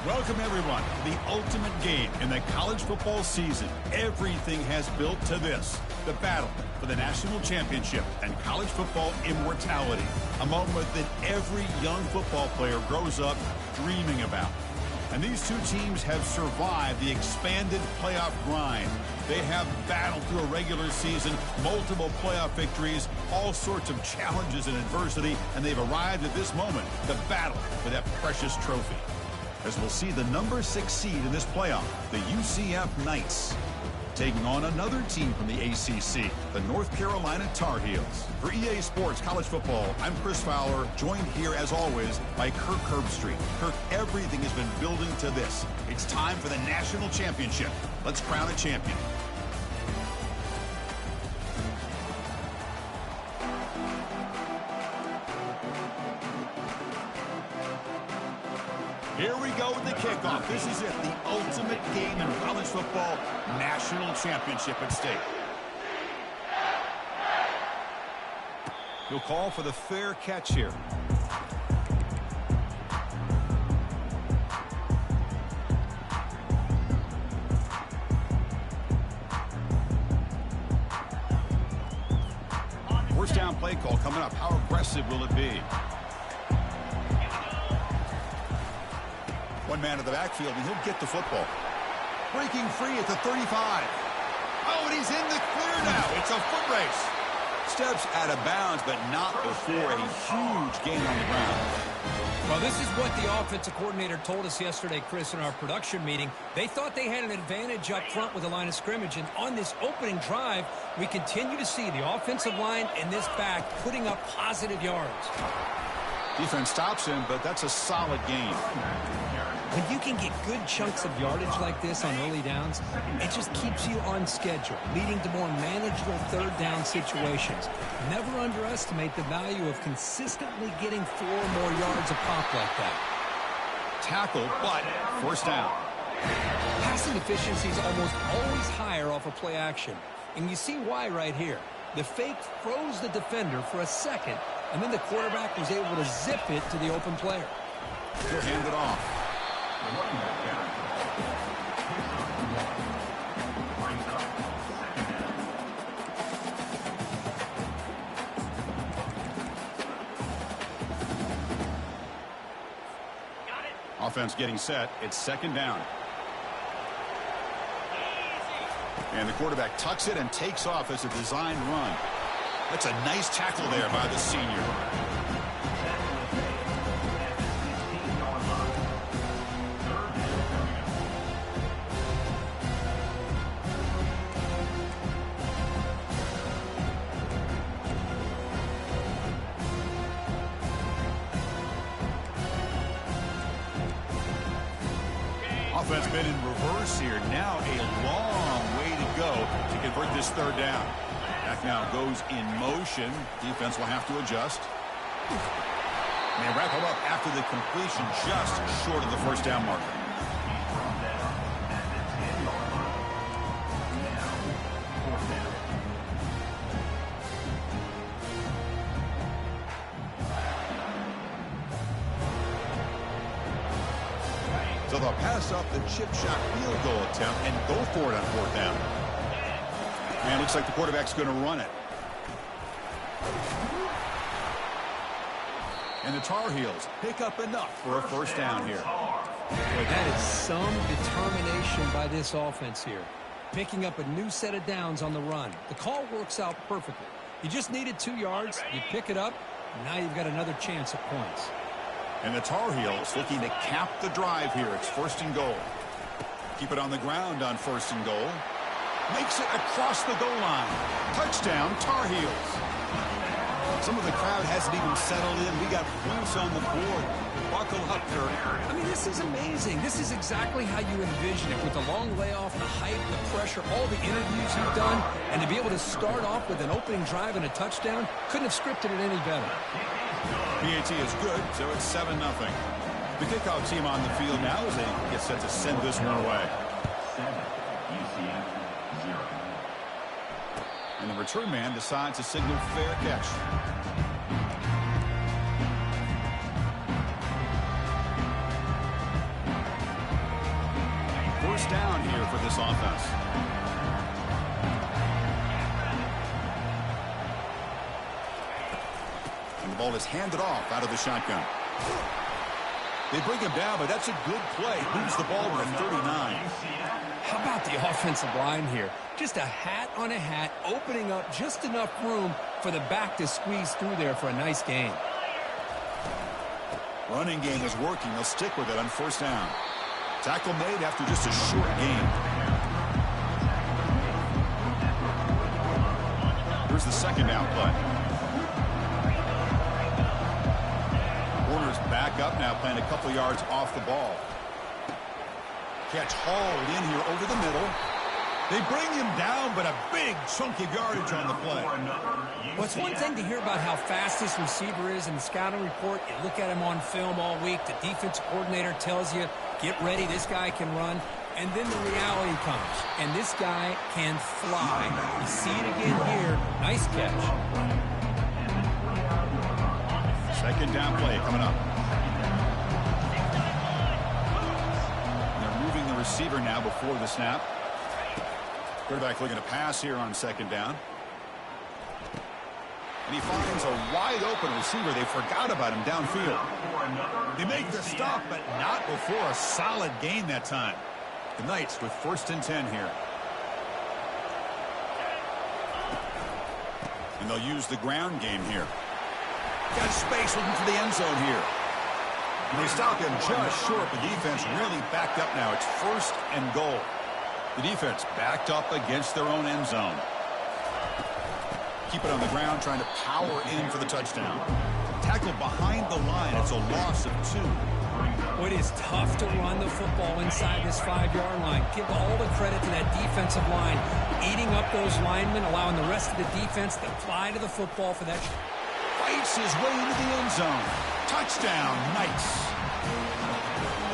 Welcome, everyone, to the ultimate game in the college football season. Everything has built to this, the battle for the national championship and college football immortality, a moment that every young football player grows up dreaming about. And these two teams have survived the expanded playoff grind. They have battled through a regular season, multiple playoff victories, all sorts of challenges and adversity, and they've arrived at this moment, the battle for that precious trophy. As we'll see the number 6 seed in this playoff, the UCF Knights, taking on another team from the ACC, the North Carolina Tar Heels. For EA Sports College Football, I'm Chris Fowler, joined here as always by Kirk Herbstreit. Kirk, everything has been building to this. It's time for the national championship. Let's crown a champion. Here we go with the kickoff. This is it, the ultimate game in college football, national championship at stake. He'll call for the fair catch here. First down play call coming up. How aggressive will it be? One man in the backfield, and he'll get the football. Breaking free at the 35. Oh, and he's in the clear now. It's a foot race. Steps out of bounds, but not before a huge gain on the ground. Well, this is what the offensive coordinator told us yesterday, Chris, in our production meeting. They thought they had an advantage up front with the line of scrimmage, and on this opening drive, we continue to see the offensive line and this back putting up positive yards. Defense stops him, but that's a solid gain. When you can get good chunks of yardage like this on early downs, it just keeps you on schedule, leading to more manageable third down situations. Never underestimate the value of consistently getting 4 more yards a pop like that. Tackle, but first down. Passing efficiency is almost always higher off of play action. And you see why right here. The fake froze the defender for a second, and then the quarterback was able to zip it to the open player. He'll hand it off. Offense getting set. It's second down. And the quarterback tucks it and takes off as a design run. That's a nice tackle there by the senior. Offense been in reverse here. Now a long way to go to convert this third down. Back now goes in motion. Defense will have to adjust. And they wrap him up after the completion, just short of the first down marker. So they'll pass up the chip shot field goal attempt and go for it on fourth down. And looks like the quarterback's going to run it. And the Tar Heels pick up enough for a first down here. Boy, that is some determination by this offense here. Picking up a new set of downs on the run. The call works out perfectly. You just needed 2 yards. You pick it up. And now you've got another chance at points. And the Tar Heels looking to cap the drive here. It's first and goal. Keep it on the ground on first and goal. Makes it across the goal line. Touchdown, Tar Heels. Some of the crowd hasn't even settled in. We got points on the board. Buckle up, Kirk. I mean, this is amazing. This is exactly how you envision it, with the long layoff, the hype, the pressure, all the interviews you've done, and to be able to start off with an opening drive and a touchdown, couldn't have scripted it any better. PAT is good, so it's 7-0. The kickoff team on the field now as they get set to send this one away. And the return man decides to signal fair catch. for this offense. And the ball is handed off out of the shotgun. They bring him down, but that's a good play. Moves the ball to the 39. How about the offensive line here? Just a hat on a hat, opening up just enough room for the back to squeeze through there for a nice gain. Running game is working. They'll stick with it on first down. Tackle made after just a short gain. Here's the second down play. Warner's back up now, playing a couple yards off the ball. Catch hauled in here over the middle. They bring him down, but a big chunk of yardage on the play. Well, it's one thing to hear about how fast this receiver is in the scouting report. You look at him on film all week. The defensive coordinator tells you, get ready, this guy can run. And then the reality comes, and this guy can fly. You see it again here. Nice catch. Second down play coming up. And they're moving the receiver now before the snap. Quarterback looking to pass here on second down. And he finds a wide open receiver. They forgot about him downfield. They make the stop, but not before a solid gain that time. The Knights with 1st and 10 here. And they'll use the ground game here. Got space looking for the end zone here. And they stop him just short. The defense really backed up now. It's 1st and goal. The defense backed up against their own end zone. Keep it on the ground, trying to power in for the touchdown. Tackle behind the line. It's a loss of 2. Well, it is tough to run the football inside this 5-yard line. Give all the credit to that defensive line, eating up those linemen, allowing the rest of the defense to fly to the football for that. Fights his way into the end zone. Touchdown, Knights.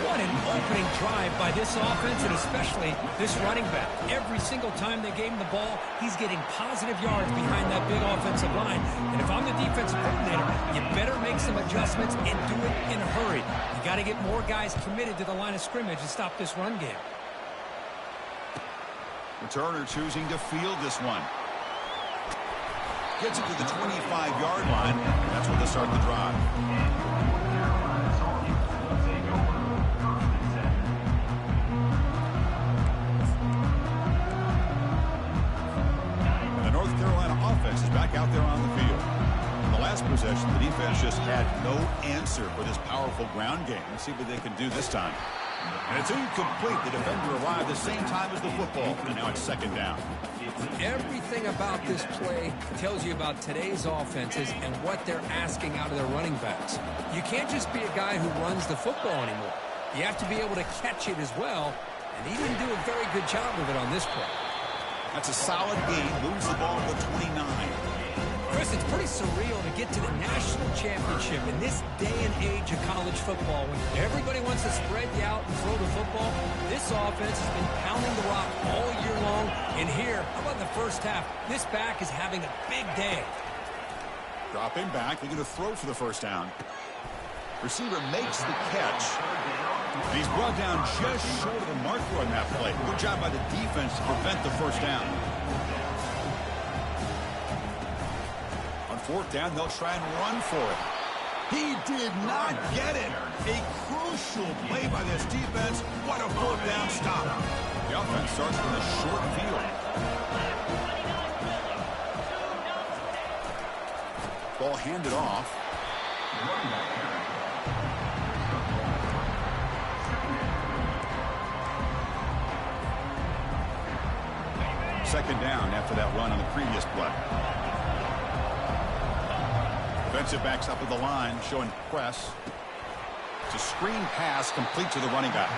What an opening drive by this offense, and especially this running back. Every single time they gave him the ball, he's getting positive yards behind that big offensive line. And if I'm the defensive coordinator, you better make some adjustments and do it in a hurry. You got to get more guys committed to the line of scrimmage and stop this run game. Returner choosing to field this one. Gets it to the 25-yard line. That's where they start the drive. Offense is back out there on the field. In the last possession, the defense just had no answer for this powerful ground game. Let's see what they can do this time. And it's incomplete. The defender arrived the same time as the football, and now it's second down. Everything about this play tells you about today's offenses and what they're asking out of their running backs. You can't just be a guy who runs the football anymore. You have to be able to catch it as well, and he didn't do a very good job of it on this play. That's a solid gain. Moves the ball to the 29. Chris, it's pretty surreal to get to the national championship in this day and age of college football when everybody wants to spread you out and throw the football. This offense has been pounding the rock all year long. And here, how about the first half? This back is having a big day. Dropping back. They're going to throw for the first down. Receiver makes the catch. And he's brought down just short of the marker on that play. Good job by the defense to prevent the first down. On 4th down, they'll try and run for it. He did not get it. A crucial play by this defense. What a 4th down stop. The offense starts from the short field. Ball handed off. Second down after that run on the previous play. Defensive backs up at the line, showing press. It's a screen pass complete to the running back.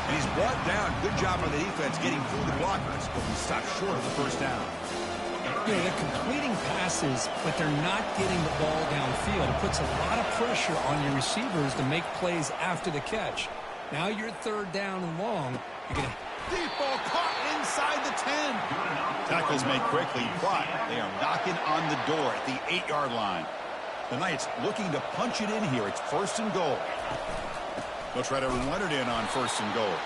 And he's brought down. Good job by the defense getting through the blockers, but he stopped short of the first down. You know, they're completing passes, but they're not getting the ball downfield. It puts a lot of pressure on your receivers to make plays after the catch. Now you're 3rd down and long. You're going to... Deep ball caught inside the 10. Tackles made quickly, but they are knocking on the door at the 8-yard line. The Knights looking to punch it in here. It's 1st and goal. They'll try to run it in on 1st and goal.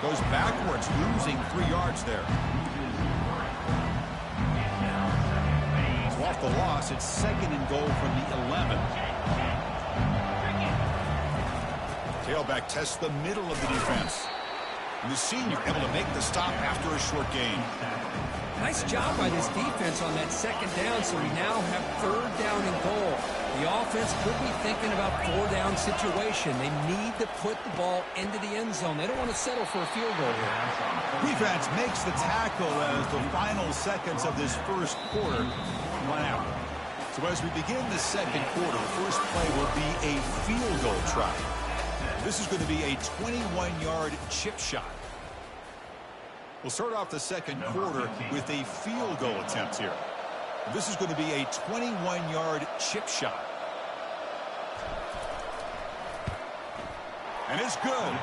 Goes backwards, losing 3 yards there. So off the loss, it's 2nd and goal from the 11. Tailback tests the middle of the defense. And the senior able to make the stop after a short gain. Nice job by this defense on that 2nd down, so we now have 3rd down and goal. The offense could be thinking about 4-down situation. They need to put the ball into the end zone. They don't want to settle for a field goal here. Defense makes the tackle as the final seconds of this first quarter run out. So as we begin the second quarter, the first play will be a field goal try. This is going to be a 21-yard chip shot. We'll start off the second quarter with a field goal attempt here. This is going to be a 21-yard chip shot. And it's good.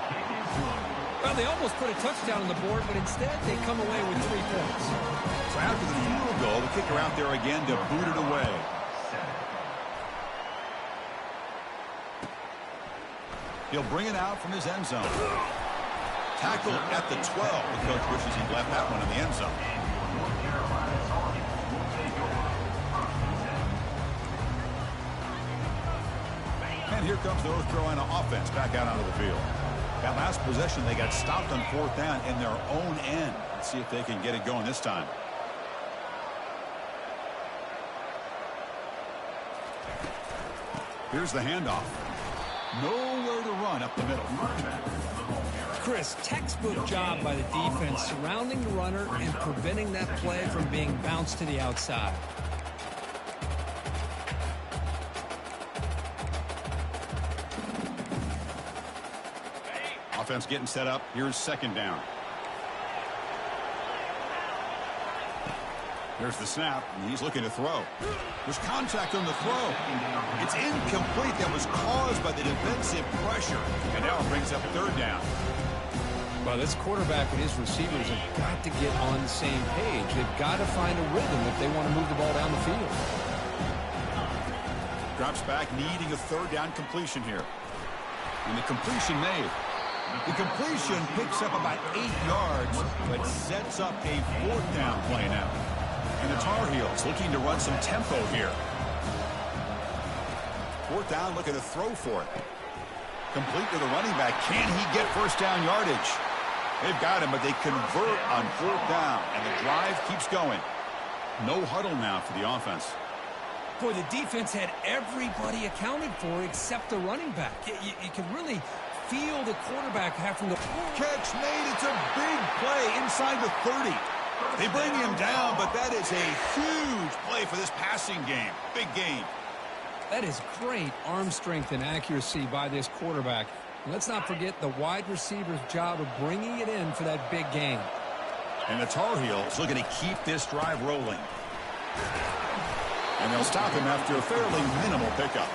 Well, they almost put a touchdown on the board, but instead they come away with 3 points. So after the field goal, the kicker out there again to boot it away. He'll bring it out from his end zone. Tackle at the 12. The coach wishes he'd left that one in the end zone. And here comes the North Carolina offense back out onto the field. That last possession, they got stopped on 4th down in their own end. Let's see if they can get it going this time. Here's the handoff. Nowhere to run up the middle. Chris, textbook job by the defense surrounding the runner and preventing that play from being bounced to the outside. Offense getting set up. Here's 2nd down. There's the snap, and he's looking to throw. There's contact on the throw. It's incomplete. That was caused by the defensive pressure. And now it brings up 3rd down. Well, this quarterback and his receivers have got to get on the same page. They've got to find a rhythm if they want to move the ball down the field. Drops back, needing a 3rd down completion here. And the completion made. The completion picks up about 8 yards, but sets up a 4th down play now. And the Tar Heels looking to run some tempo here. 4th down, looking to throw for it. Complete to the running back. Can he get 1st down yardage? They've got him, but they convert on 4th down, and the drive keeps going. No huddle now for the offense. Boy, the defense had everybody accounted for except the running back. You can really feel the quarterback having to... Catch made. It's a big play inside the 30. They bring him down, but that is a huge play for this passing game. Big game. That is great arm strength and accuracy by this quarterback. And let's not forget the wide receiver's job of bringing it in for that big game. And the Tar Heels looking to keep this drive rolling. And they'll stop him after a fairly minimal pickup.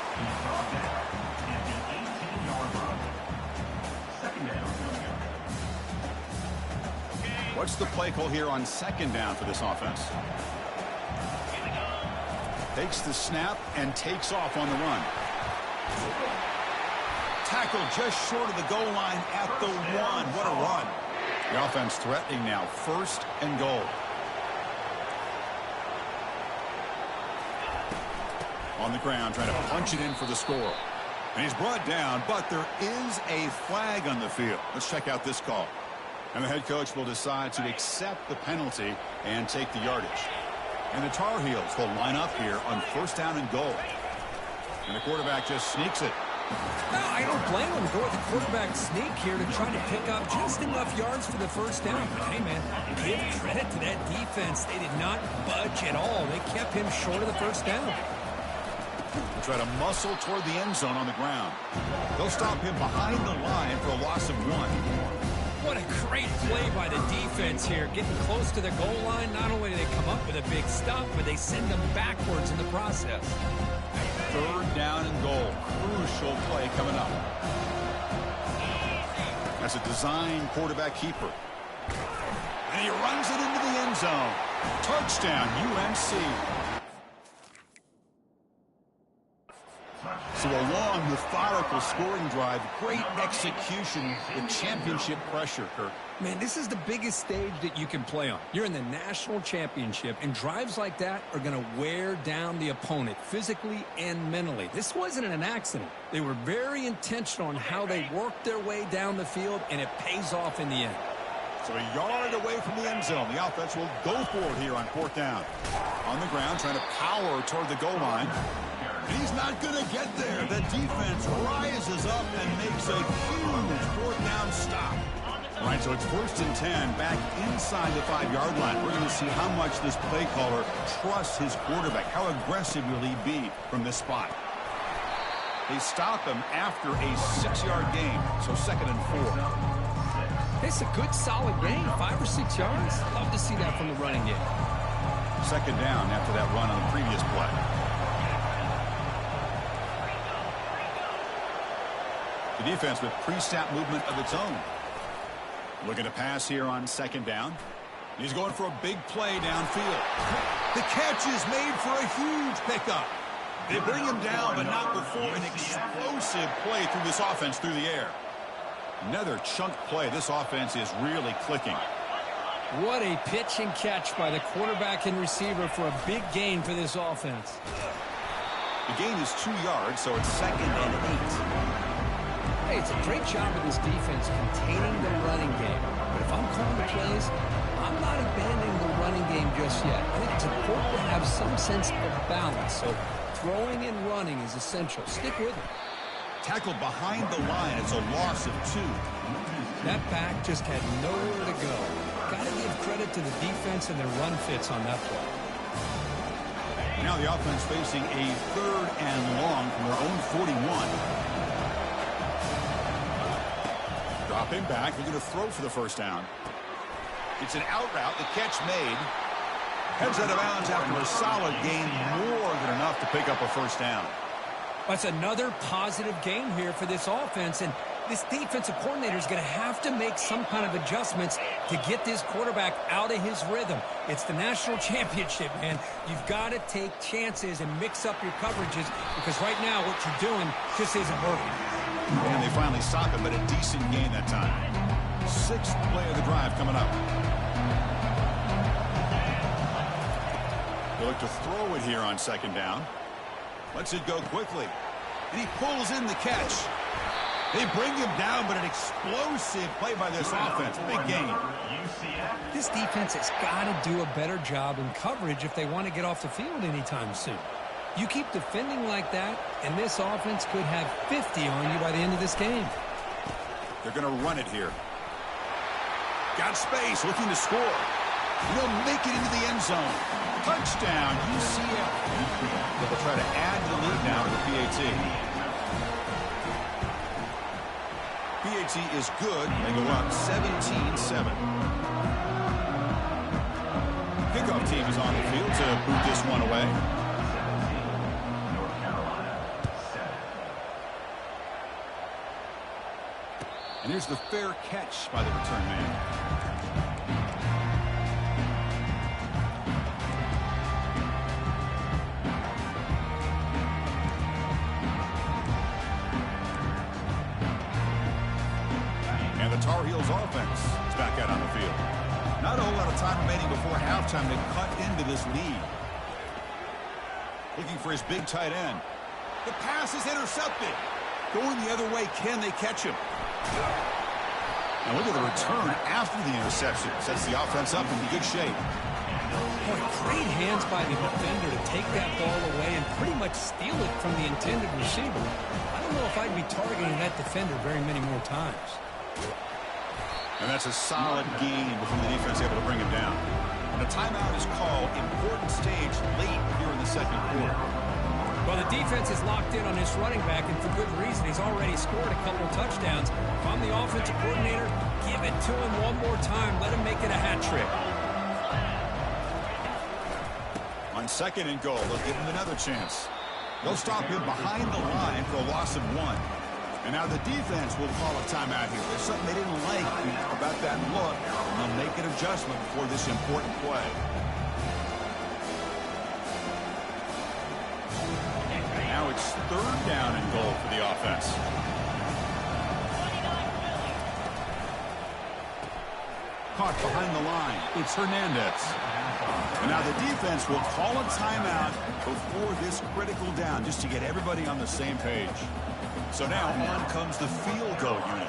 What's the play call here on 2nd down for this offense? Takes the snap and takes off on the run. Tackle just short of the goal line at the 1. What a run. The offense threatening now. 1st and goal. On the ground, trying to punch it in for the score. And he's brought down, but there is a flag on the field. Let's check out this call. And the head coach will decide to accept the penalty and take the yardage. And the Tar Heels will line up here on 1st down and goal. And the quarterback just sneaks it. No, I don't blame him. Go with the quarterback sneak here to try to pick up just enough yards for the 1st down. But hey, man, give credit to that defense. They did not budge at all. They kept him short of the 1st down. They'll try to muscle toward the end zone on the ground. They'll stop him behind the line for a loss of 1. What a great play by the defense here. Getting close to the goal line, not only do they come up with a big stop, but they send them backwards in the process. 3rd down and goal. Crucial play coming up. That's a design quarterback keeper. And he runs it into the end zone. Touchdown, UNC. So a long, methodical scoring drive, great execution with championship pressure, Kirk. Man, this is the biggest stage that you can play on. You're in the national championship, and drives like that are going to wear down the opponent physically and mentally. This wasn't an accident. They were very intentional on how they worked their way down the field, and it pays off in the end. So a yard away from the end zone. The offense will go for it here on 4th down. On the ground, trying to power toward the goal line. He's not going to get there. The defense rises up and makes a huge 4th down stop. All right, so it's 1st and 10 back inside the 5-yard line. We're going to see how much this play caller trusts his quarterback. How aggressive will he be from this spot? They stop him after a 6-yard gain, so 2nd and 4. It's a good, solid gain, 5 or 6 yards. Love to see that from the running game. 2nd down after that run on the previous play. The defense with pre-snap movement of its own. Looking to pass here on 2nd down. He's going for a big play downfield. The catch is made for a huge pickup. They bring him down, but not before an explosive play through this offense through the air. Another chunk play. This offense is really clicking. What a pitch and catch by the quarterback and receiver for a big gain for this offense. The gain is 2 yards, so it's 2nd and 8. Hey, it's a great job of this defense containing the running game. But if I'm calling the plays, I'm not abandoning the running game just yet. I think it's important to have some sense of balance. So throwing and running is essential. Stick with it. Tackled behind the line. It's a loss of 2. That back just had nowhere to go. Got to give credit to the defense and their run fits on that play. Now the offense facing a 3rd and long from their own 41. Dropping back. They're going to throw for the 1st down. It's an out route. The catch made. Heads out of bounds after a solid gain. More than enough to pick up a 1st down. That's another positive gain here for this offense. And this defensive coordinator is going to have to make some kind of adjustments to get this quarterback out of his rhythm. It's the national championship, man. You've got to take chances and mix up your coverages because right now what you're doing just isn't working. And they finally stop him, but a decent gain that time. 6th play of the drive coming up. They look to throw it here on 2nd down. Lets it go quickly. And he pulls in the catch. They bring him down, but an explosive play by this offense. Big gain. This defense has got to do a better job in coverage if they want to get off the field anytime soon. You keep defending like that, and this offense could have 50 on you by the end of this game. They're going to run it here. Got space, looking to score. They'll make it into the end zone. Touchdown, UCF. They'll try to add to the lead now to the PAT. PAT is good. They go up 17-7. Kickoff team is on the field to boot this one away. And here's the fair catch by the return man. And the Tar Heels offense is back out on the field. Not a whole lot of time remaining before halftime to cut into this lead. Looking for his big tight end. The pass is intercepted. Going the other way, can they catch him? Now look at the return after the interception. Sets the offense up in good shape. Boy, great hands by the defender to take that ball away and pretty much steal it from the intended receiver. I don't know if I'd be targeting that defender very many more times. And that's a solid gain before the defense able to bring him down. And a timeout is called. Important stage late here in the 2nd quarter. Well, the defense is locked in on this running back, and for good reason. He's already scored a couple of touchdowns. If I'm the offensive coordinator, give it to him one more time. Let him make it a hat trick. On 2nd and goal, they'll give him another chance. They'll stop him behind the line for a loss of 1. And now the defense will call a timeout here. There's something they didn't like about that look, and they'll make an adjustment for this important play. It's third down and goal for the offense. Caught behind the line. It's Hernandez. And now the defense will call a timeout before this critical down just to get everybody on the same page. So now on comes the field goal unit.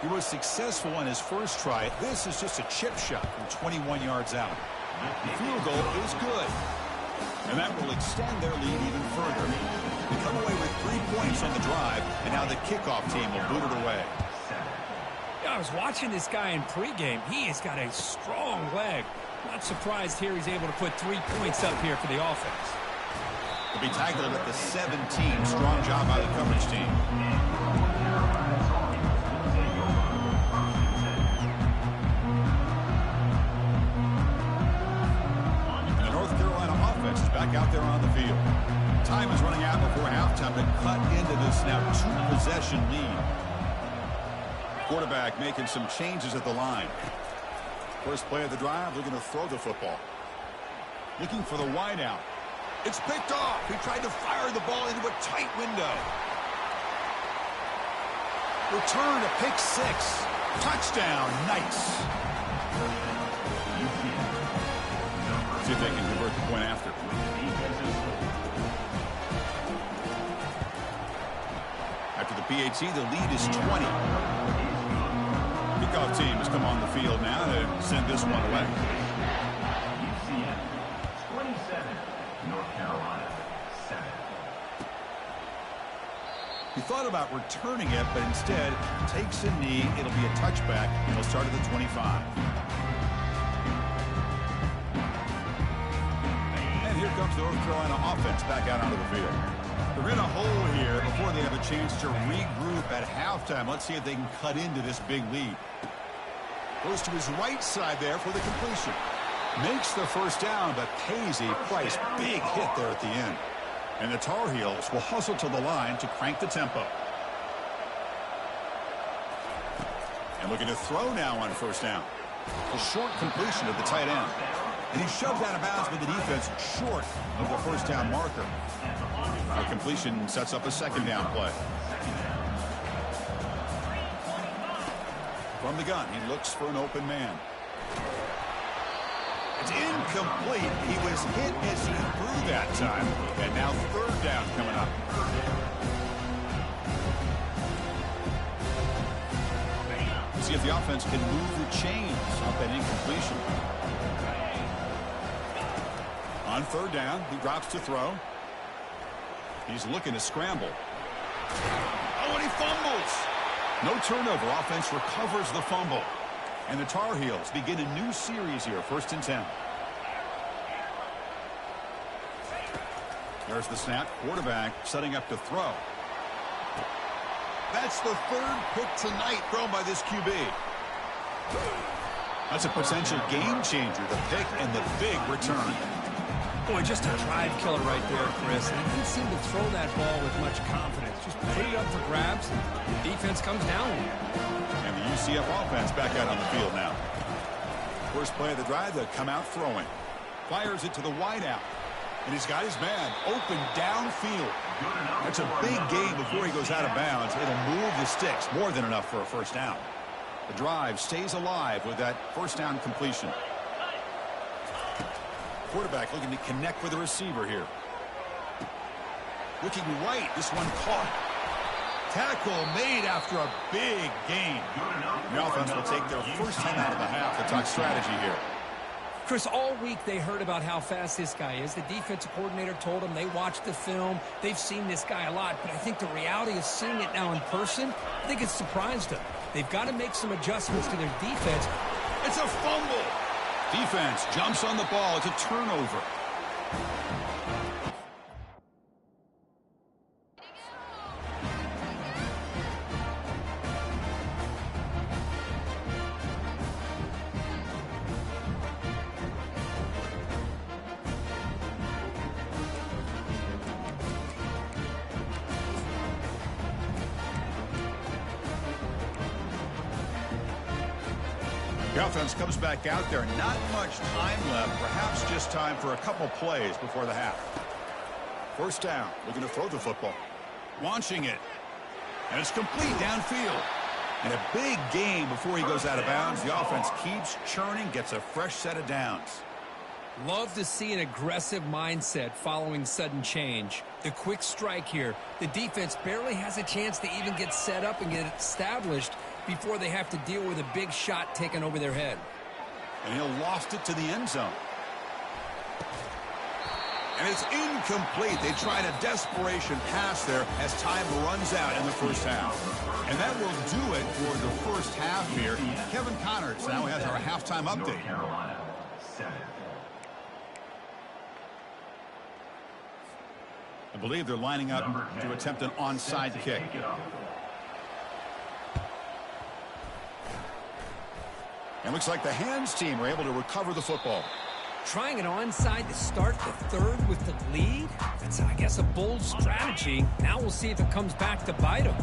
He was successful on his first try. This is just a chip shot from 21 yards out. The field goal is good. And that will extend their lead even further. They come away with 3 points on the drive, and now the kickoff team will boot it away. I was watching this guy in pregame. He has got a strong leg. Not surprised here he's able to put 3 points up here for the offense. He'll be tackled at the 17. Strong job by the coverage team. And the North Carolina offense is back out there on the field. Time is running out before halftime to cut into this now 2-possession lead. Quarterback making some changes at the line. First play of the drive, looking to throw the football. Looking for the wideout. It's picked off. He tried to fire the ball into a tight window. Return to pick 6. Touchdown. Nice. See if they can convert the point after. After the PAT, the lead is 20. Kickoff team has come on the field now to send this one away. UCF 27, North Carolina 7. He thought about returning it, but instead takes a knee. It'll be a touchback. He'll start at the 25. And here comes the North Carolina offense back out onto the field. They're in a hole here before they have a chance to regroup at halftime. Let's see if they can cut into this big lead. Goes to his right side there for the completion. Makes the first down, but pays a price. Big hit there at the end. And the Tar Heels will hustle to the line to crank the tempo. And looking to throw now on first down. A short completion to the tight end. And he shoved out of bounds with the defense short of the first down marker. The completion sets up a second down play. From the gun, he looks for an open man. It's incomplete. He was hit as he threw that time. And now third down coming up. See if the offense can move the chains off that incompletion. On third down, he drops to throw. He's looking to scramble. Oh, and he fumbles. No turnover. Offense recovers the fumble. And the Tar Heels begin a new series here, 1st and 10. There's the snap. Quarterback setting up to throw. That's the 3rd pick tonight thrown by this QB. That's a potential game changer, the pick and the big return. Boy, just a drive killer right there, Chris. And he didn't seem to throw that ball with much confidence. Just put it up for grabs, and the defense comes down with it. And the UCF offense back out on the field now. First play of the drive, they'll come out throwing. Fires it to the wideout. And he's got his man open downfield. That's a big gain before he goes out of bounds. It'll move the sticks, more than enough for a first down. The drive stays alive with that first down completion. Quarterback looking to connect with the receiver here. Looking right, this one caught. Tackle made after a big gain. The offense will take their first time out of the half to talk strategy here. Chris, all week they heard about how fast this guy is. The defensive coordinator told them they watched the film. They've seen this guy a lot, but I think the reality of seeing it now in person, I think it's surprised them. They've got to make some adjustments to their defense. It's a fumble. Defense jumps on the ball. It's a turnover. The offense comes back out there. Not much time left. Perhaps just time for a couple plays before the half. First down. Looking to throw the football. Launching it. And it's complete downfield. And a big gain before he goes out of bounds. The offense keeps churning, gets a fresh set of downs. Love to see an aggressive mindset following sudden change. The quick strike here. The defense barely has a chance to even get set up and get established before they have to deal with a big shot taken over their head. And he'll loft it to the end zone. And it's incomplete. They tried a desperation pass there as time runs out in the first half. And that will do it for the first half here. Kevin Connors now has our halftime update. Carolina, 7. I believe they're lining up to attempt an onside kick. And looks like the hands team are able to recover the football. Trying an onside to start the third with the lead? That's, I guess, a bold strategy. Now we'll see if it comes back to bite them.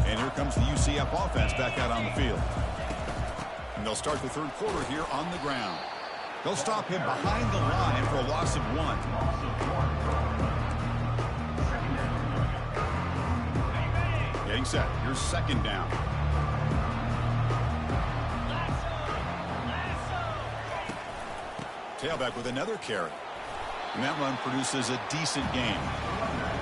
And here comes the UCF offense back out on the field. And they'll start the third quarter here on the ground. They'll stop him behind the line for a loss of 1. Getting set. Here's second down. Tailback with another carry. And that run produces a decent gain.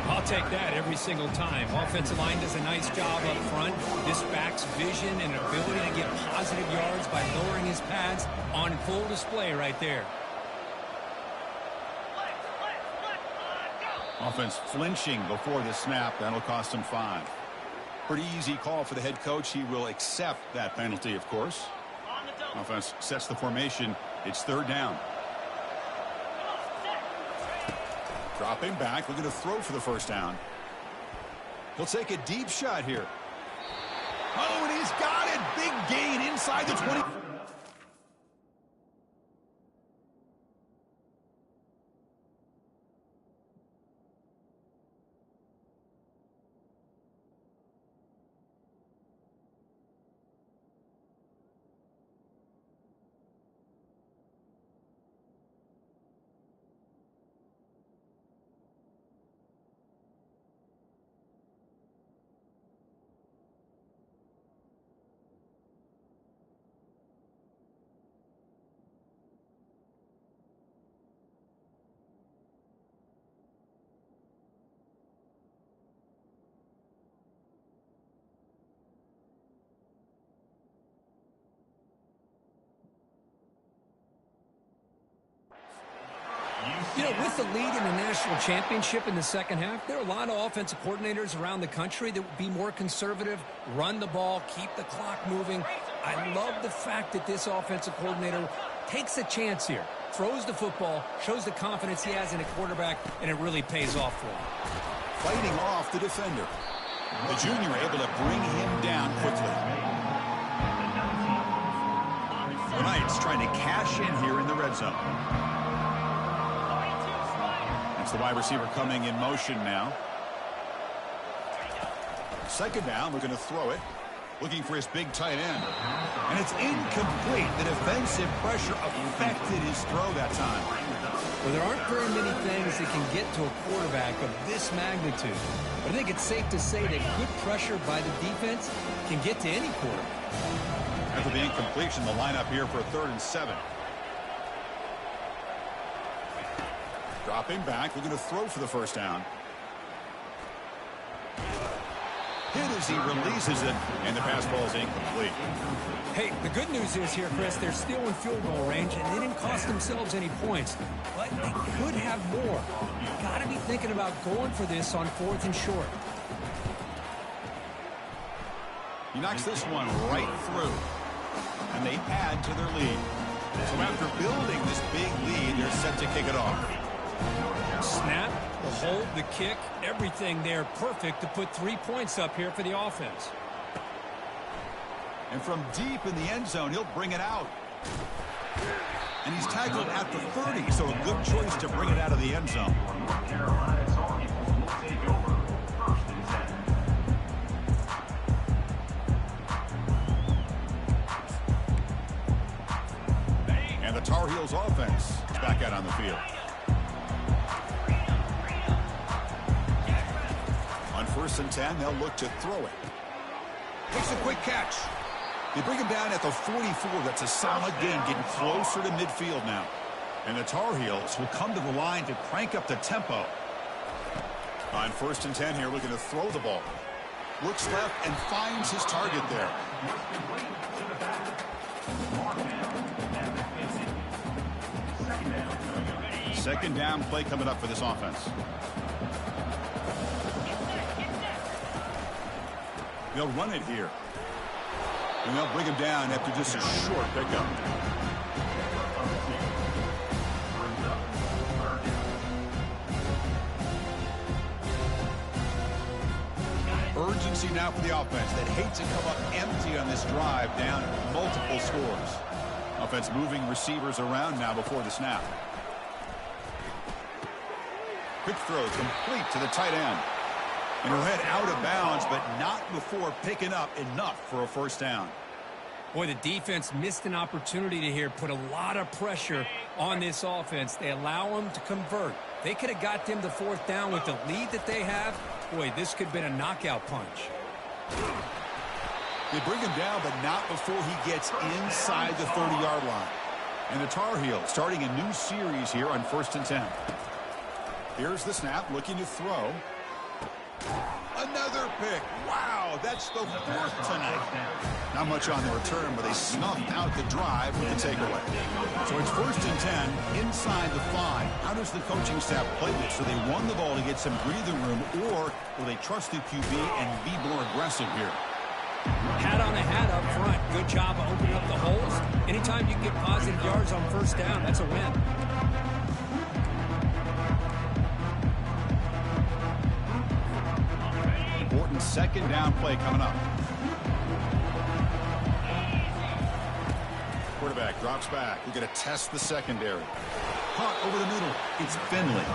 I'll take that every single time. Offensive line does a nice job up front. This back's vision and ability to get positive yards by lowering his pads on full display right there. Offense flinching before the snap. That'll cost him 5. Pretty easy call for the head coach. He will accept that penalty, of course. Offense sets the formation. It's third down. Dropping back, looking to throw for the first down. He'll take a deep shot here. Oh, and he's got it. Big gain inside the 20. You know, with the lead in the national championship in the second half, there are a lot of offensive coordinators around the country that would be more conservative, run the ball, keep the clock moving. I love the fact that this offensive coordinator takes a chance here, throws the football, shows the confidence he has in a quarterback, and it really pays off for him. Fighting off the defender. The junior able to bring him down quickly. The Knights trying to cash in here in the red zone. It's the wide receiver coming in motion now. Second down, we're going to throw it. Looking for his big tight end. And it's incomplete. The defensive pressure affected his throw that time. Well, there aren't very many things that can get to a quarterback of this magnitude. But I think it's safe to say that good pressure by the defense can get to any quarterback. After the incompletion, the lineup here for a 3rd and 7. Dropping back, looking to throw for the first down. Hit as he releases it, and the pass ball is incomplete. Hey, the good news is here, Chris, they're still in field goal range, and they didn't cost themselves any points. But they could have more. Got to be thinking about going for this on 4th and short. He knocks this one right through, and they add to their lead. So after building this big lead, they're set to kick it off. Snap, the hold, the kick, everything there perfect to put 3 points up here for the offense. And from deep in the end zone, he'll bring it out. And he's tackled at the 30, so a good choice to bring it out of the end zone. Carolina Tar Heels will take over 1st and 7. And the Tar Heels offense is back out on the field. first and 10, they'll look to throw it. Takes a quick catch. They bring him down at the 44. That's a solid gain, getting closer to midfield now. And the Tar Heels will come to the line to crank up the tempo. On first and 10 here, looking to throw the ball. Looks left and finds his target there. Second down play coming up for this offense. They'll run it here. And they'll bring him down after just a short pickup. Urgency now for the offense that hates to come up empty on this drive, down multiple scores. Offense moving receivers around now before the snap. Quick throw complete to the tight end. And he'll head out of bounds, but not before picking up enough for a first down. Boy, the defense missed an opportunity to here put a lot of pressure on this offense. They allow them to convert. They could have got them the fourth down with the lead that they have. Boy, this could have been a knockout punch. They bring him down, but not before he gets inside the 30-yard line. And the Tar Heels starting a new series here on first and 10. Here's the snap, looking to throw. Another pick. Wow, that's the fourth tonight. Not much on the return, but they snuffed out the drive with the takeaway. So it's first and 10 inside the 5. How does the coaching staff play this? Do they run the ball to get some breathing room, or will they trust the QB and be more aggressive here? Hat on a hat up front. Good job of opening up the holes. Anytime you get positive yards on first down, that's a win. Important second down play coming up. Quarterback drops back. We're going to test the secondary. Caught over the middle. It's Finley.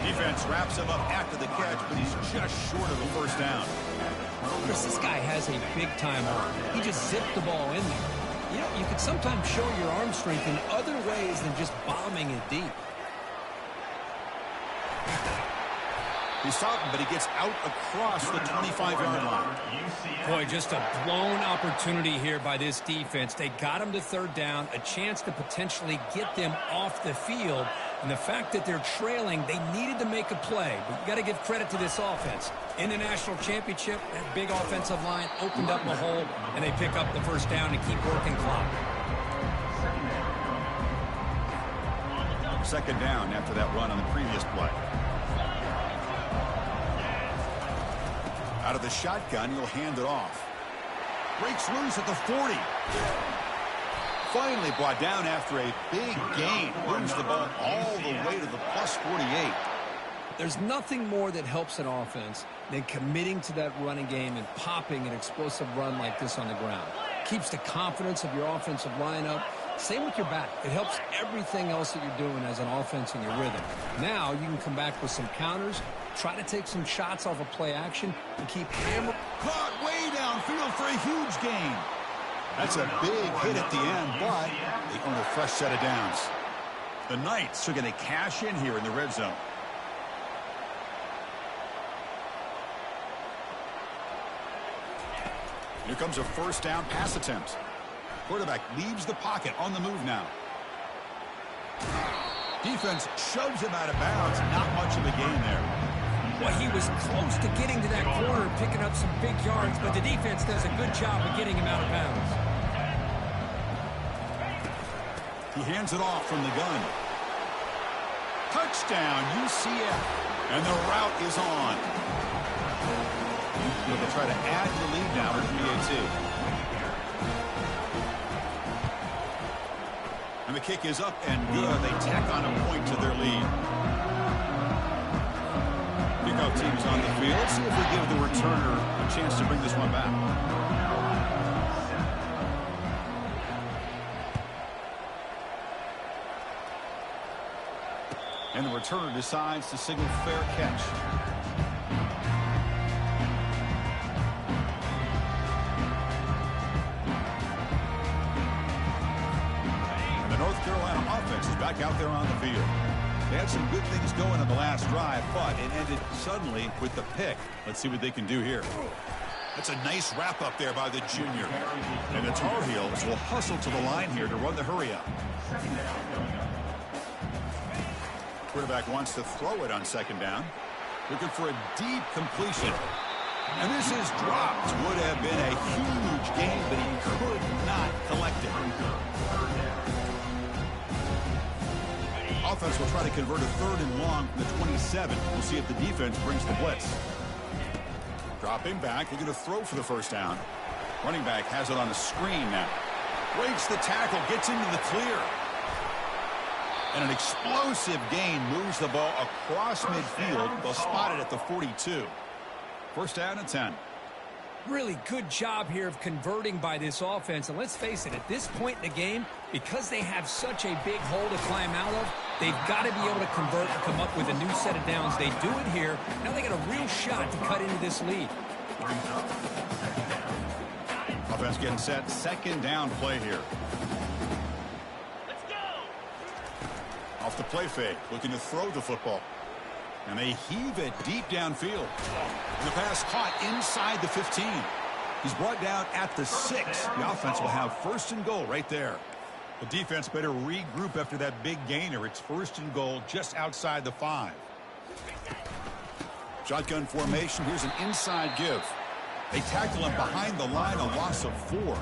Defense wraps him up after the catch, but he's just short of the first down. Chris, this guy has a big-time arm. He just zipped the ball in there. You know, you could sometimes show your arm strength in other ways than just bombing it deep. He's stopping, but he gets out across the 25-yard line. Boy, just a blown opportunity here by this defense. They got him to third down, a chance to potentially get them off the field. And the fact that they're trailing, they needed to make a play. But you got to give credit to this offense. In the national championship, that big offensive line opened up a hole, and they pick up the first down and keep working clock. Second down after that run on the previous play. Out of the shotgun, he'll hand it off. Breaks loose at the 40. Finally brought down after a big gain. Moves the ball all the way to the plus 48. There's nothing more that helps an offense than committing to that running game and popping an explosive run like this on the ground. Keeps the confidence of your offensive lineup. Same with your back. It helps everything else that you're doing as an offense in your rhythm. Now you can come back with some counters, try to take some shots off of play action, and keep hammering. Caught way downfield for a huge gain. That's a big hit at the end, but they earn a fresh set of downs. The Knights are going to cash in here in the red zone. Here comes a first down pass attempt. Quarterback leaves the pocket on the move now. Defense shoves him out of bounds. Not much of a gain there. Well, he was close to getting to that corner, picking up some big yards, but the defense does a good job of getting him out of bounds. He hands it off from the gun. Touchdown, UCF. And the route is on. They'll try to add to the lead now with PAT. And the kick is up and good. They tack on a point to their lead. Kickoff team's on the field. Let's see if we give the returner a chance to bring this one back. And the returner decides to signal fair catch. And the North Carolina offense is back out there on the field. They had some good things going on the last drive, but it ended suddenly with the pick. Let's see what they can do here. That's a nice wrap up there by the junior. And the Tar Heels will hustle to the line here to run the hurry up. Quarterback wants to throw it on second down. Looking for a deep completion. And this is dropped. Would have been a huge gain, but he could not collect it. Offense will try to convert a 3rd and long from the 27. We'll see if the defense brings the blitz. Dropping back, looking to throw for the first down. Running back has it on a screen now. Breaks the tackle, gets into the clear. And an explosive gain moves the ball across midfield. They'll spot it at the 42. First down and 10. Really good job here of converting by this offense. And let's face it, at this point in the game, because they have such a big hole to climb out of, they've got to be able to convert and come up with a new set of downs. They do it here. Now they got a real shot to cut into this lead. Offense getting set. Second down play here. Let's go. Off the play fake, looking to throw the football. And they heave it deep downfield. And the pass caught inside the 15. He's brought down at the 6. The offense will have 1st and goal right there. The defense better regroup after that big gainer. It's 1st and goal just outside the 5. Shotgun formation. Here's an inside give. They tackle him behind the line, a loss of 4.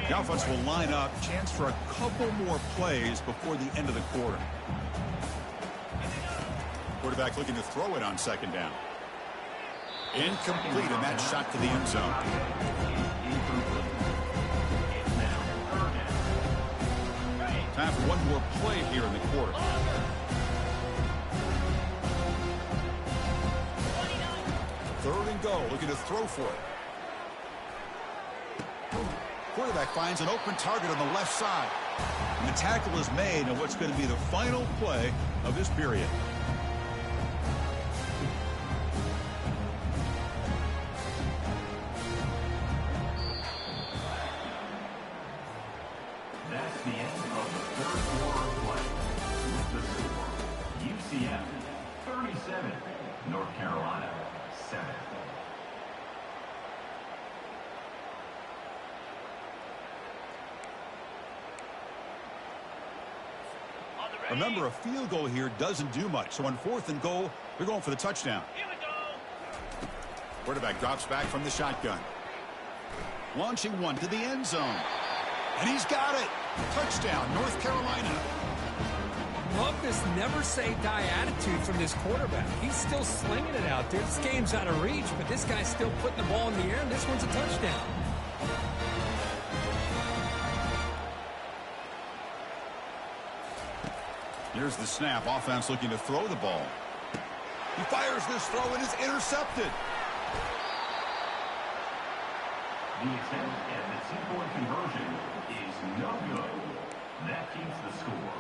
The offense will line up. Chance for a couple more plays before the end of the quarter. Quarterback looking to throw it on second down. Incomplete, and that shot to the end zone. Time for one more play here in the quarter. Third and goal, looking to throw for it. Quarterback finds an open target on the left side. And the tackle is made on what's going to be the final play of this period. That's the end of the 3rd quarter of play. The score, UCF 37, North Carolina 7. Remember, a field goal here doesn't do much. So on 4th and goal, they're going for the touchdown. Here we go. Quarterback drops back from the shotgun. Launching one to the end zone. And he's got it. Touchdown, North Carolina. Love this never say die attitude from this quarterback. He's still slinging it out there. This game's out of reach, but this guy's still putting the ball in the air, and this one's a touchdown. Here's the snap. Offense looking to throw the ball. He fires this throw and is intercepted. The attempt at the 2-point conversion is no good. That keeps the score.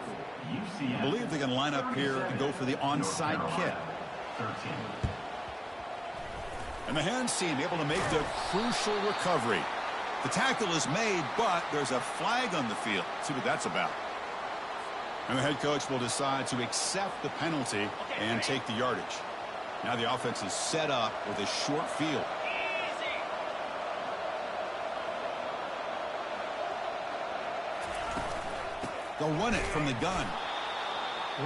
UCF. I believe they can line up here and go for the onside kick. 13. And the hands team able to make the crucial recovery. The tackle is made, but there's a flag on the field. Let's see what that's about. And the head coach will decide to accept the penalty and take the yardage. Now the offense is set up with a short field. They'll run it from the gun.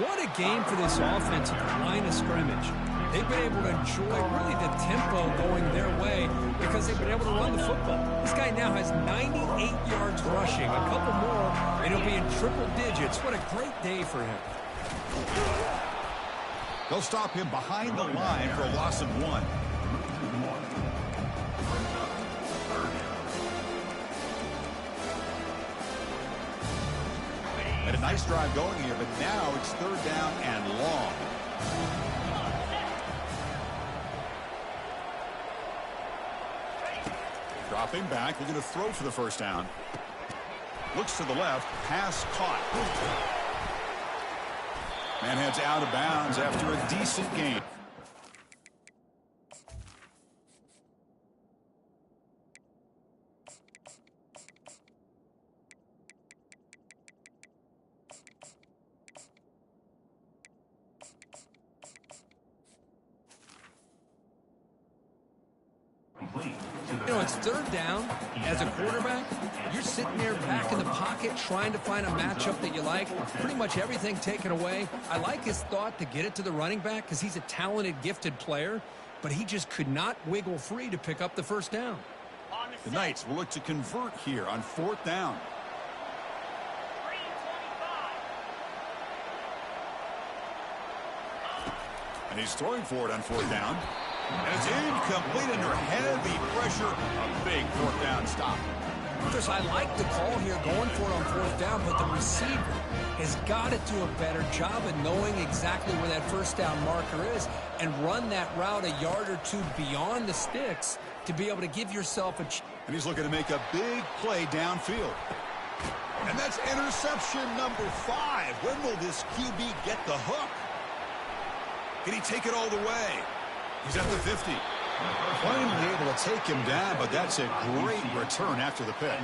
What a game for this offense at the line of scrimmage. They've been able to enjoy really the tempo going their way because they've been able to run the football. This guy now has 98 yards rushing, a couple more, and he'll be in triple digits. What a great day for him. They'll stop him behind the line for a loss of 1. Had a nice drive going here, but now it's 3rd down and long. Dropping back, looking to throw for the first down. Looks to the left, pass caught. Man heads out of bounds after a decent game. complete to the You know, it's third down. As a quarterback, you're sitting there back in the pocket trying to find a matchup that you like. Pretty much everything taken away. I like his thought to get it to the running back because he's a talented, gifted player, but he just could not wiggle free to pick up the first down. The Knights will look to convert here on fourth down. And he's throwing for it on fourth down. And it's incomplete under heavy pressure. A big fourth down stop. Chris, I like the call here going for it on fourth down, but the receiver has got to do a better job of knowing exactly where that first down marker is and run that route a yard or two beyond the sticks to be able to give yourself a chance. And he's looking to make a big play downfield. And that's interception number 5. When will this QB get the hook? Can he take it all the way? He's at the 50. Finally able to take him down, but that's a great return after the pick.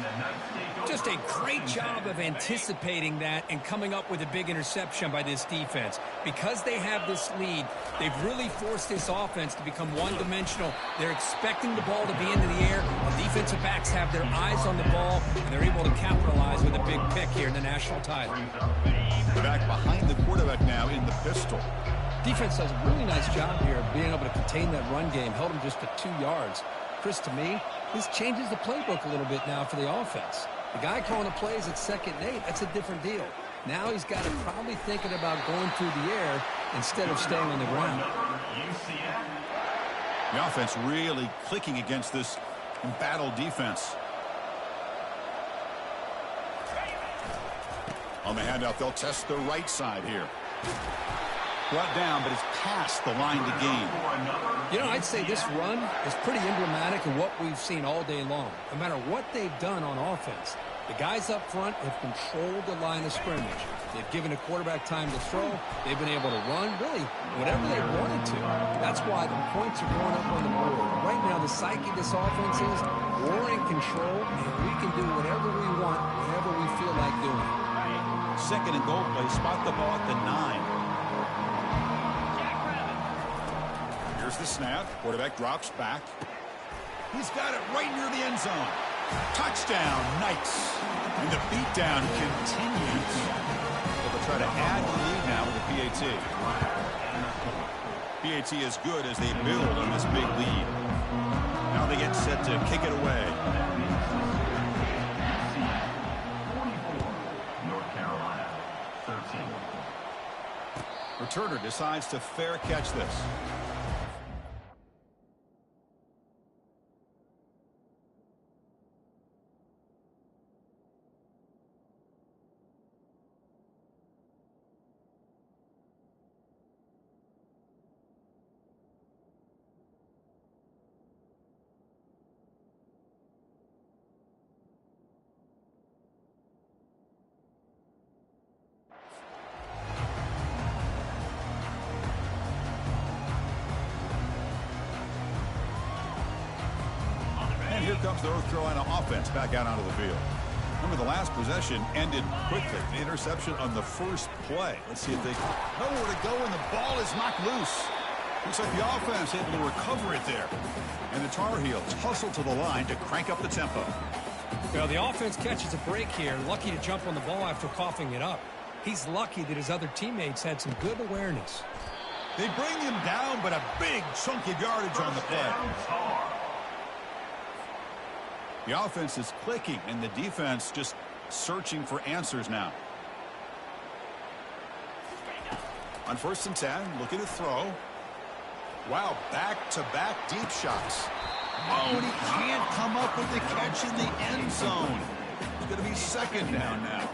Just a great job of anticipating that and coming up with a big interception by this defense. Because they have this lead, they've really forced this offense to become one-dimensional. They're expecting the ball to be into the air. The defensive backs have their eyes on the ball, and they're able to capitalize with a big pick here in the national title. Back behind the quarterback now in the pistol. Defense does a really nice job here of being able to contain that run game, held him just to 2 yards. Chris, to me, this changes the playbook a little bit now for the offense. The guy calling the plays at 2nd and 8, that's a different deal. Now he's got to probably thinking about going through the air instead of staying on the ground. The offense really clicking against this embattled defense. On the handoff, they'll test the right side here. Brought down, but it's past the line to gain. You know, I'd say this run is pretty emblematic of what we've seen all day long. No matter what they've done on offense, the guys up front have controlled the line of scrimmage. They've given the quarterback time to throw. They've been able to run, really, whatever they wanted to. That's why the points are going up on the board. Right now, the psyche of this offense is we're in control, and we can do whatever we want, whenever we feel like doing it. 2nd and goal play, spot the ball at the 9. Here's the snap. Quarterback drops back. He's got it right near the end zone. Touchdown, Knights. And the beatdown continues. They'll try to add the lead now with the PAT. PAT is good as they build on this big lead. Now they get set to kick it away. 44, North Carolina, 13. Returner decides to fair catch this. Here comes the North Carolina offense back out onto the field. Remember, the last possession ended quickly. The interception on the first play. Let's see if they know where to go, and the ball is knocked loose. Looks like the offense able to recover it there. And the Tar Heels hustle to the line to crank up the tempo. Well, the offense catches a break here. Lucky to jump on the ball after coughing it up. He's lucky that his other teammates had some good awareness. They bring him down, but a big chunk of yardage on the play. The offense is clicking, and the defense just searching for answers now. On 1st and 10, looking to throw. Wow, back-to-back deep shots. Oh, and he can't come up with the catch in the end zone. It's going to be 2nd down now.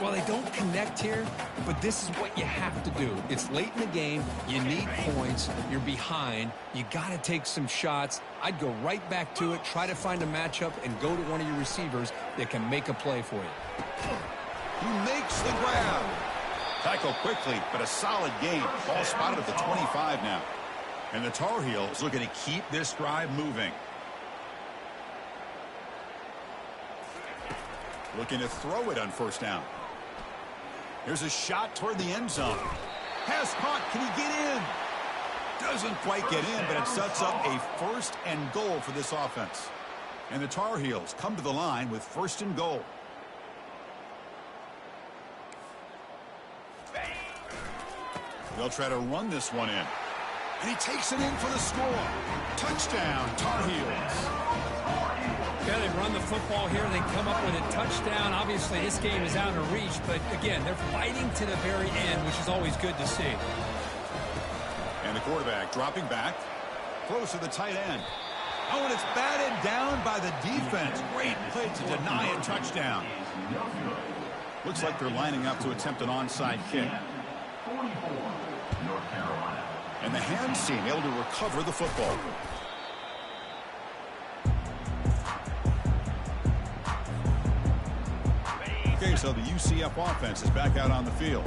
Well, they don't connect here, but this is what you have to do. It's late in the game. You need points. You're behind. You got to take some shots. I'd go right back to it, try to find a matchup, and go to one of your receivers that can make a play for you. He makes the grab. Tackle quickly, but a solid gain. Ball spotted at the 25 now. And the Tar Heels looking to keep this drive moving. Looking to throw it on 1st down. Here's a shot toward the end zone. Pass caught. Can he get in? Doesn't quite get in, but it sets up a 1st and goal for this offense. And the Tar Heels come to the line with 1st and goal. They'll try to run this one in. And he takes it in for the score. Touchdown, Tar Heels. Yeah, they run the football here. They come up with a touchdown. Obviously, this game is out of reach. But, again, they're fighting to the very end, which is always good to see. And the quarterback dropping back. Throws to the tight end. Oh, and it's batted down by the defense. Great play to deny a touchdown. Looks like they're lining up to attempt an onside kick. 44, North Carolina. And the hands team able to recover the football. Okay, so the UCF offense is back out on the field.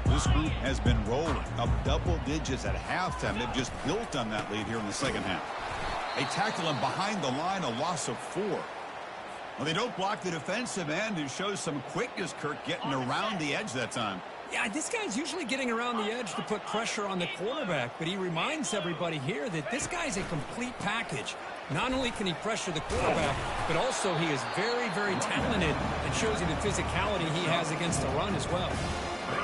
This group has been rolling up double digits at halftime. They've just built on that lead here in the second half. They tackle him behind the line, a loss of 4. Well, they don't block the defensive end, who shows some quickness, Kirk, getting around the edge that time. Yeah, this guy's usually getting around the edge to put pressure on the quarterback, but he reminds everybody here that this guy's a complete package. Not only can he pressure the quarterback, but also he is very, very talented and shows you the physicality he has against the run as well.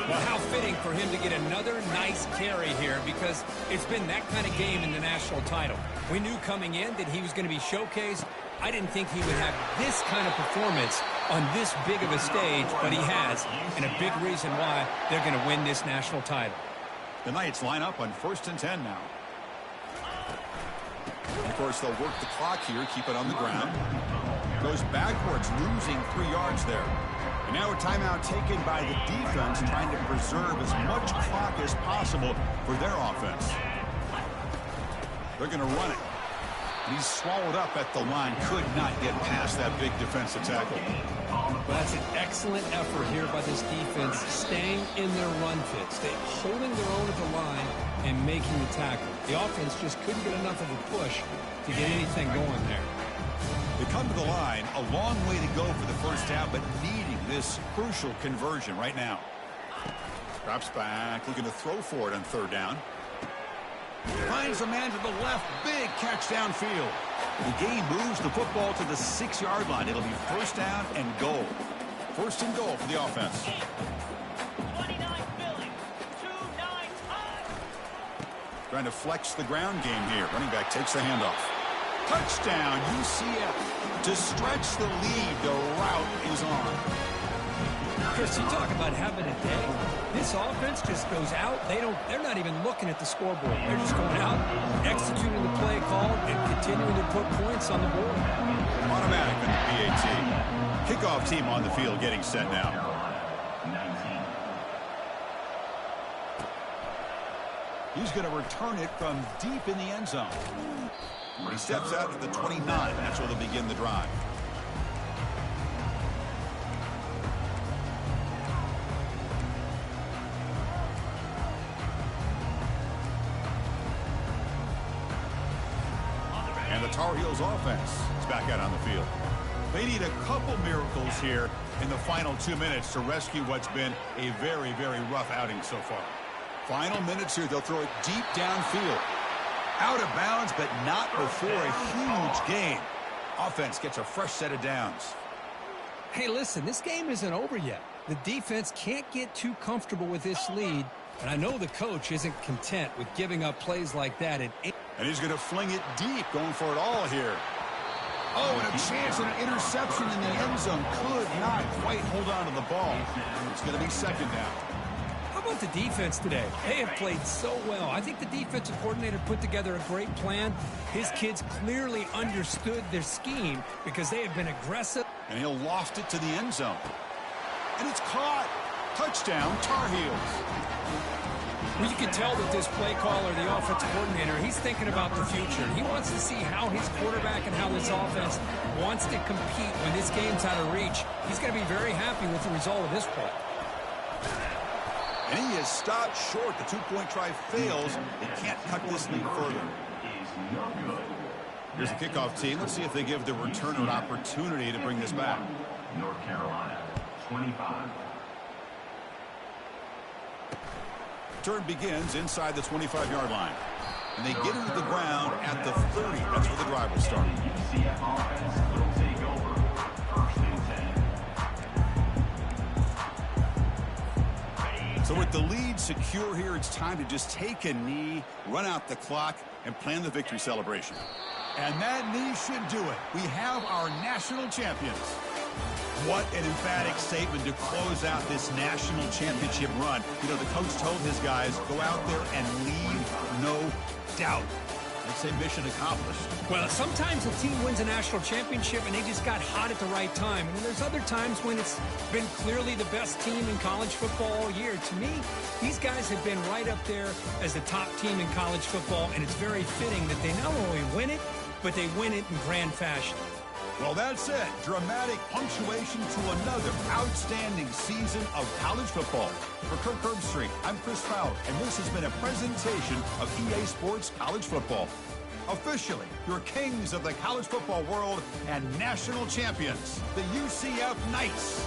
Well, how fitting for him to get another nice carry here, because it's been that kind of game in the national title. We knew coming in that he was going to be showcased. I didn't think he would have this kind of performance on this big of a stage, but he has, and a big reason why they're going to win this national title. The Knights line up on 1st and 10 now. And of course, they'll work the clock here, keep it on the ground. Goes backwards, losing 3 yards there. And now a timeout taken by the defense, trying to preserve as much clock as possible for their offense. They're going to run it. And he's swallowed up at the line. Could not get past that big defensive tackle. Well, that's an excellent effort here by this defense, staying in their run fit, holding their own at the line and making the tackle. The offense just couldn't get enough of a push to get anything going there. They come to the line, a long way to go for the first half, but needing this crucial conversion right now. Drops back, looking to throw for it on 3rd down. Finds a man to the left, big catch downfield. The game moves the football to the 6-yard line. It'll be 1st down and goal. 1st and goal for the offense. 29 Philly, 2-9 time. Trying to flex the ground game here. Running back takes the handoff. Touchdown, UCF. To stretch the lead, the route is on. Chris, you talk about having a day. This offense just goes out. They're not even looking at the scoreboard. They're just going out, executing the play call, and continuing to put points on the board. Automatic in the PAT. Kickoff team on the field getting set now. He's going to return it from deep in the end zone. He steps out at the 29. That's where they'll begin the drive. And the Tar Heels offense is back out on the field. They need a couple miracles here in the final 2 minutes to rescue what's been a very, very rough outing so far. Final minutes here, they'll throw it deep downfield. Out of bounds, but not before a huge gain. Offense gets a fresh set of downs. Hey, listen, this game isn't over yet. The defense can't get too comfortable with this lead, and I know the coach isn't content with giving up plays like that. And he's going to fling it deep, going for it all here. Oh, and a chance at an interception in the end zone. Could not quite hold on to the ball. It's going to be 2nd down. How about the defense today? They have played so well. I think the defensive coordinator put together a great plan. His kids clearly understood their scheme because they have been aggressive. And he'll loft it to the end zone. And it's caught. Touchdown, Tar Heels. Well, you can tell that this play caller, the offensive coordinator, he's thinking about the future. He wants to see how his quarterback and how this offense wants to compete when this game's out of reach. He's going to be very happy with the result of this play. And he is stopped short. The 2-point try fails. They can't cut this lead further. Here's the kickoff team. Let's see if they give the returner an opportunity to bring this back. North Carolina, 25. Turn begins inside the 25-yard line. and they get into the ground at the 30. That's where the drive will start. UCF offense will take over. 1st and 10. So with the lead secure here, it's time to just take a knee, run out the clock, and plan the victory celebration. And that knee should do it. We have our national champions. What an emphatic statement to close out this national championship run. You know, the coach told his guys, go out there and leave no doubt. I'd say mission accomplished. Well, sometimes a team wins a national championship and they just got hot at the right time. And then there's other times when it's been clearly the best team in college football all year. To me, these guys have been right up there as the top team in college football, and it's very fitting that they not only win it, but they win it in grand fashion. Well, that's it. Dramatic punctuation to another outstanding season of college football. For Kirk Herbstreit, I'm Chris Fowler, and this has been a presentation of EA Sports College Football. Officially, your kings of the college football world and national champions, the UCF Knights.